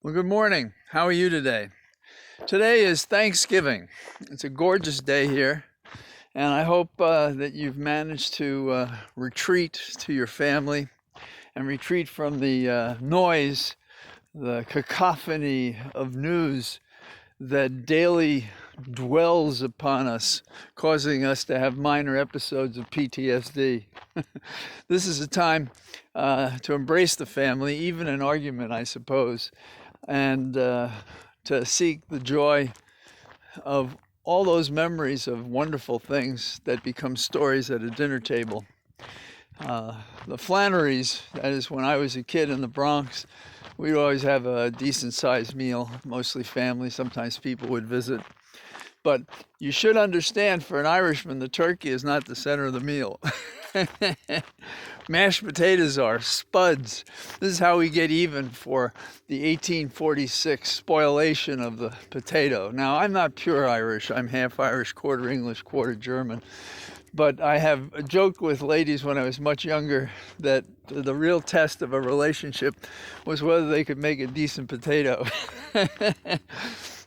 Well, good morning. How are you today? Today is Thanksgiving. It's a gorgeous day here, and I hope that you've managed to retreat to your family and retreat from the noise, the cacophony of news that daily dwells upon us, causing us to have minor episodes of PTSD. This is a time to embrace the family, even in argument, I suppose, and to seek the joy of all those memories of wonderful things that become stories at a dinner table. The Flannerys, that is when I was a kid in the Bronx, we'd always have a decent sized meal, mostly family. Sometimes people would visit. But you should understand, for an Irishman, the turkey is not the center of the meal. Mashed potatoes are, spuds. This is how we get even for the 1846 spoliation of the potato. Now, I'm not pure Irish. I'm half Irish, quarter English, quarter German. But I have joked with ladies when I was much younger that the real test of a relationship was whether they could make a decent potato.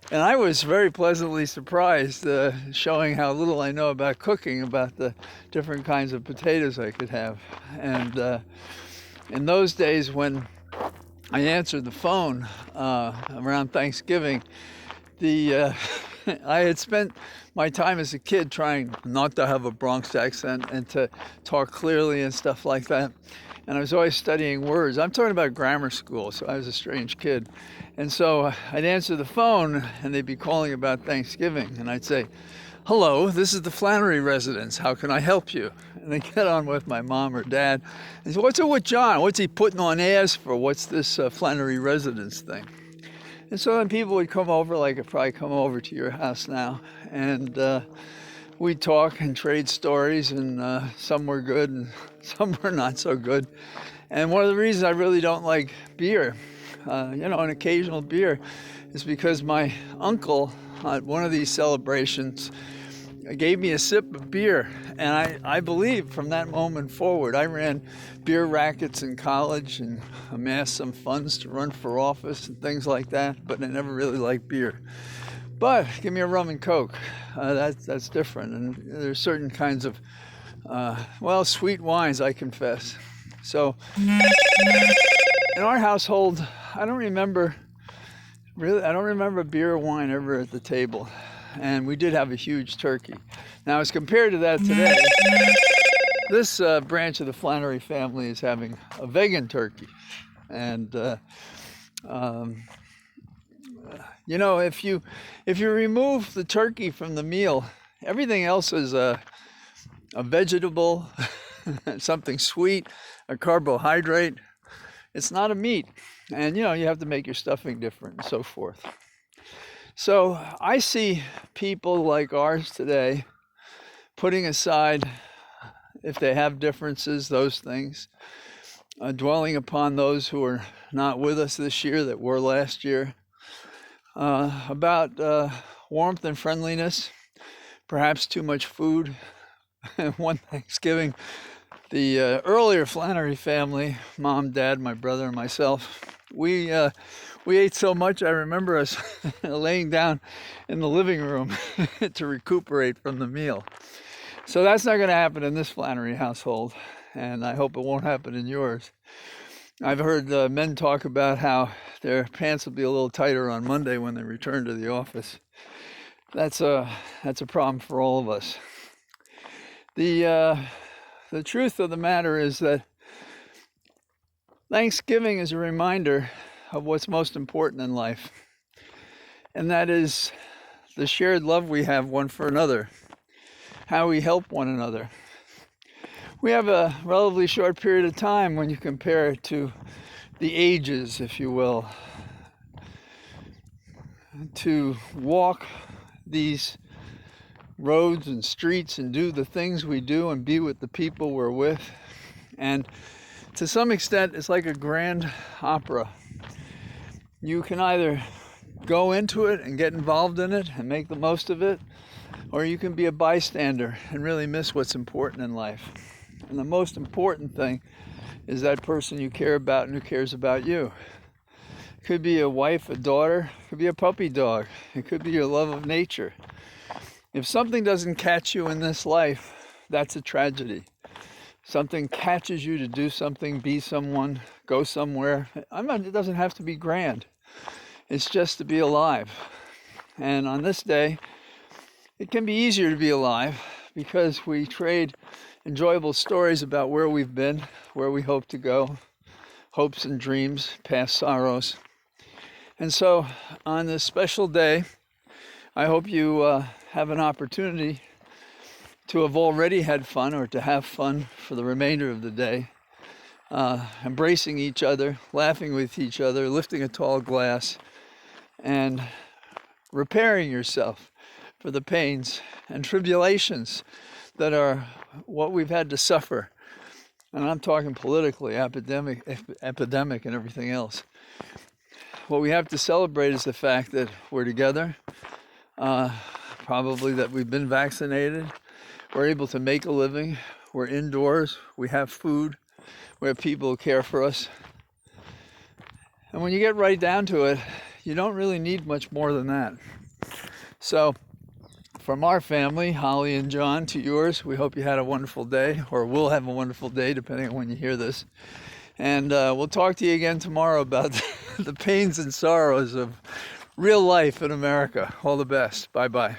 And I was very pleasantly surprised, showing how little I know about cooking, about the different kinds of potatoes I could have. And in those days when I answered the phone around Thanksgiving, the I had spent my time as a kid trying not to have a Bronx accent and to talk clearly and stuff like that. And I was always studying words. I'm talking about grammar school, so I was a strange kid. And so I'd answer the phone and they'd be calling about Thanksgiving. And I'd say, "Hello, this is the Flannery residence. How can I help you?" And they get on with my mom or dad. And say, "What's it with John? What's he putting on airs for? What's this Flannery residence thing?" And so then people would come over, like I'd probably come over to your house now, and we'd talk and trade stories, and some were good and some were not so good. And one of the reasons I really don't like beer, an occasional beer, is because my uncle at one of these celebrations gave me a sip of beer. And I believe from that moment forward, I ran beer rackets in college and amassed some funds to run for office and things like that, but I never really liked beer. But give me a rum and coke. That's different. And there's certain kinds of, sweet wines, I confess. So in our household, I don't remember beer or wine ever at the table. And we did have a huge turkey. Now, as compared to that today, this branch of the Flannery family is having a vegan turkey. And if you remove the turkey from the meal, everything else is a vegetable, something sweet, a carbohydrate. It's not a meat. And you have to make your stuffing different and so forth. So I see people like ours today putting aside, if they have differences, those things, dwelling upon those who are not with us this year that were last year, about warmth and friendliness, perhaps too much food. One Thanksgiving, the earlier Flannery family, mom, dad, my brother, and myself, we ate so much I remember us laying down in the living room to recuperate from the meal. So that's not going to happen in this Flannery household, and I hope it won't happen in yours. I've heard men talk about how their pants will be a little tighter on Monday when they return to the office. That's a problem for all of us. The truth of the matter is that Thanksgiving is a reminder of what's most important in life, and that is the shared love we have one for another, how we help one another. We have a relatively short period of time when you compare it to the ages, if you will, to walk these roads and streets and do the things we do and be with the people we're with. And to some extent, it's like a grand opera. You can either go into it and get involved in it and make the most of it, or you can be a bystander and really miss what's important in life. And the most important thing is that person you care about and who cares about you. could be a wife, a daughter, it could be a puppy dog, it could be your love of nature. If something doesn't catch you in this life, that's a tragedy. Something catches you to do something, be someone, go somewhere. It doesn't have to be grand. It's just to be alive. And on this day, it can be easier to be alive because we trade enjoyable stories about where we've been, where we hope to go, hopes and dreams, past sorrows. And so on this special day, I hope you have an opportunity to have already had fun or to have fun for the remainder of the day, embracing each other, laughing with each other, lifting a tall glass, and repairing yourself for the pains and tribulations that are what we've had to suffer. And I'm talking politically, epidemic and everything else. What we have to celebrate is the fact that we're together, probably that we've been vaccinated, we're able to make a living, we're indoors, we have food, we have people who care for us. And when you get right down to it, you don't really need much more than that. So from our family, Holly and John, to yours, we hope you had a wonderful day, or will have a wonderful day, depending on when you hear this. And we'll talk to you again tomorrow about the pains and sorrows of real life in America. All the best. Bye-bye.